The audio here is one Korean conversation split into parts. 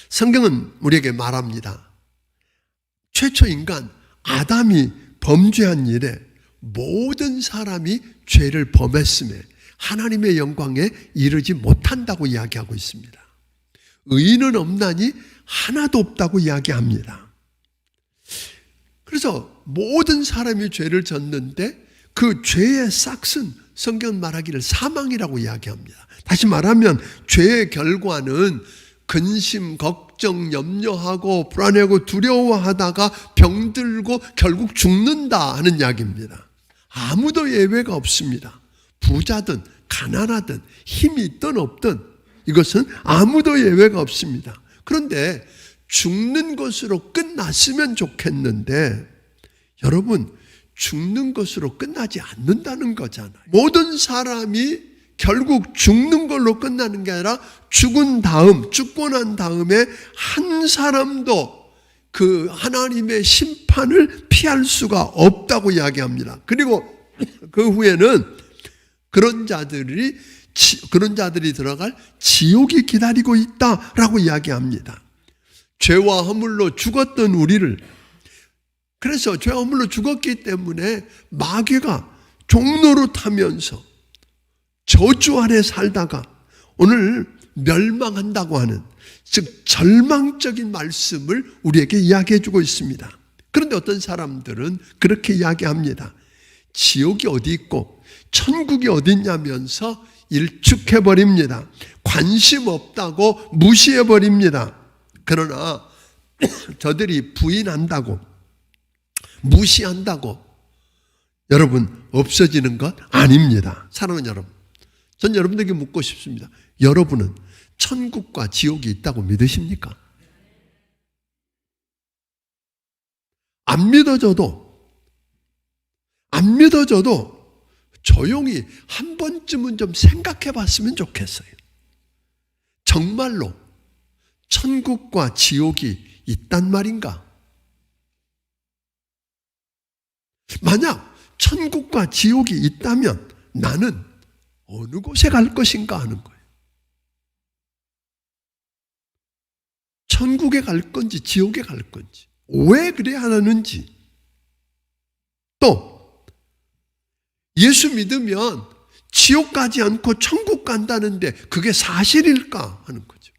성경은 우리에게 말합니다. 최초 인간 아담이 범죄한 이래 모든 사람이 죄를 범했음에 하나님의 영광에 이르지 못한다고 이야기하고 있습니다. 의인은 없나니 하나도 없다고 이야기합니다. 그래서 모든 사람이 죄를 졌는데 그 죄의 싹은 성경은 말하기를 사망이라고 이야기합니다. 다시 말하면 죄의 결과는 근심, 걱정, 염려하고 불안해하고 두려워하다가 병들고 결국 죽는다 하는 이야기입니다. 아무도 예외가 없습니다. 부자든 가난하든 힘이 있든 없든 이것은 아무도 예외가 없습니다. 그런데 죽는 것으로 끝났으면 좋겠는데 여러분, 죽는 것으로 끝나지 않는다는 거잖아요. 모든 사람이 결국 죽는 걸로 끝나는 게 아니라 죽고 난 다음에 한 사람도 그 하나님의 심판을 피할 수가 없다고 이야기합니다. 그리고 그 후에는 그런 자들이 들어갈 지옥이 기다리고 있다라고 이야기합니다. 죄와 허물로 죽었던 우리를, 그래서 죄와 허물로 죽었기 때문에 마귀가 종로로 타면서 저주 아래 살다가 오늘 멸망한다고 하는, 즉 절망적인 말씀을 우리에게 이야기해 주고 있습니다. 그런데 어떤 사람들은 그렇게 이야기합니다. 지옥이 어디 있고 천국이 어디 있냐면서 일축해버립니다. 관심 없다고 무시해버립니다. 그러나 저들이 부인한다고, 무시한다고 여러분 없어지는 것 아닙니다. 사랑하는 여러분, 전 여러분들에게 묻고 싶습니다. 여러분은 천국과 지옥이 있다고 믿으십니까? 안 믿어져도 조용히 한 번쯤은 좀 생각해 봤으면 좋겠어요. 정말로 천국과 지옥이 있단 말인가? 만약 천국과 지옥이 있다면 나는 어느 곳에 갈 것인가 하는 거예요. 천국에 갈 건지 지옥에 갈 건지, 왜 그래야 하는지, 또 예수 믿으면 지옥 가지 않고 천국 간다는데 그게 사실일까 하는 거죠.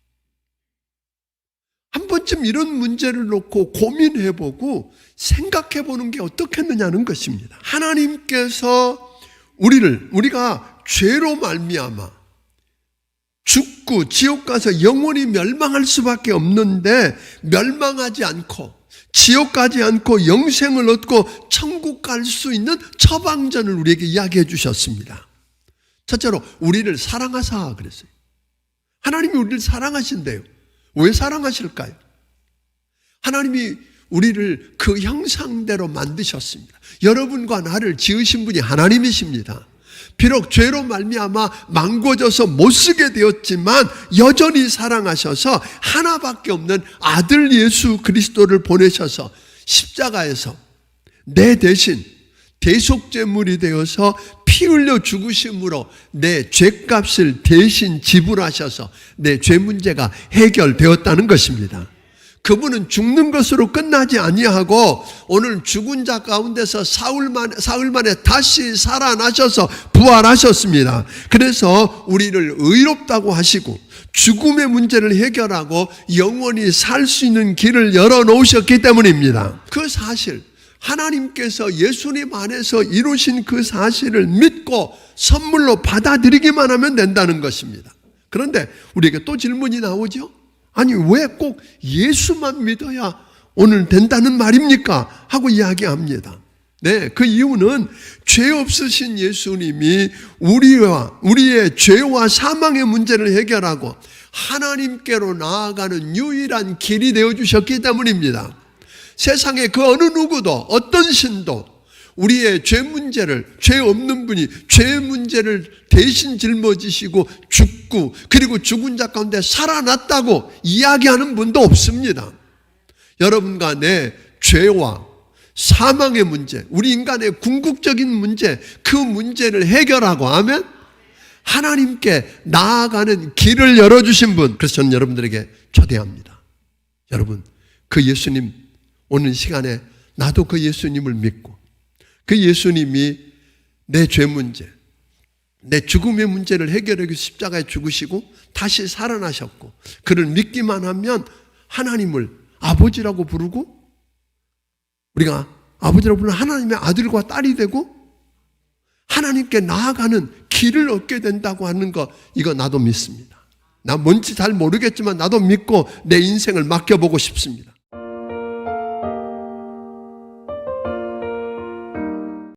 한 번쯤 이런 문제를 놓고 고민해보고 생각해보는 게 어떻겠느냐는 것입니다. 하나님께서 우리가 죄로 말미암아 죽고 지옥 가서 영원히 멸망할 수밖에 없는데 멸망하지 않고 지옥 가지 않고 영생을 얻고 천국 갈 수 있는 처방전을 우리에게 이야기해 주셨습니다. 첫째로 우리를 사랑하사 그랬어요. 하나님이 우리를 사랑하신대요. 왜 사랑하실까요? 하나님이 우리를 그 형상대로 만드셨습니다. 여러분과 나를 지으신 분이 하나님이십니다. 비록 죄로 말미암아 망고져서 못쓰게 되었지만 여전히 사랑하셔서 하나밖에 없는 아들 예수 그리스도를 보내셔서 십자가에서 내 대신 대속제물이 되어서 피 흘려 죽으심으로 내 죄값을 대신 지불하셔서 내 죄 문제가 해결되었다는 것입니다. 그분은 죽는 것으로 끝나지 아니하고 오늘 죽은 자 가운데서 사흘 만에 다시 살아나셔서 부활하셨습니다. 그래서 우리를 의롭다고 하시고 죽음의 문제를 해결하고 영원히 살 수 있는 길을 열어놓으셨기 때문입니다. 그 사실, 하나님께서 예수님 안에서 이루신 그 사실을 믿고 선물로 받아들이기만 하면 된다는 것입니다. 그런데 우리에게 또 질문이 나오죠. 아니, 왜 꼭 예수만 믿어야 오늘 된다는 말입니까? 하고 이야기합니다. 네, 그 이유는 죄 없으신 예수님이 우리의 죄와 사망의 문제를 해결하고 하나님께로 나아가는 유일한 길이 되어주셨기 때문입니다. 세상에 그 어느 누구도, 어떤 신도 우리의 죄 없는 분이 죄 문제를 대신 짊어지시고 죽고 그리고 죽은 자 가운데 살아났다고 이야기하는 분도 없습니다. 여러분과 내 죄와 사망의 문제, 우리 인간의 궁극적인 문제, 그 문제를 해결하고 하면 하나님께 나아가는 길을 열어주신 분, 그래서 저는 여러분들에게 초대합니다. 여러분, 그 예수님 오는 시간에 나도 그 예수님을 믿고 그 예수님이 내 죄 문제, 내 죽음의 문제를 해결하기 위해 십자가에 죽으시고 다시 살아나셨고 그를 믿기만 하면 하나님을 아버지라고 부르고 우리가 아버지라고 부르는 하나님의 아들과 딸이 되고 하나님께 나아가는 길을 얻게 된다고 하는 거, 이거 나도 믿습니다. 나 뭔지 잘 모르겠지만 나도 믿고 내 인생을 맡겨보고 싶습니다.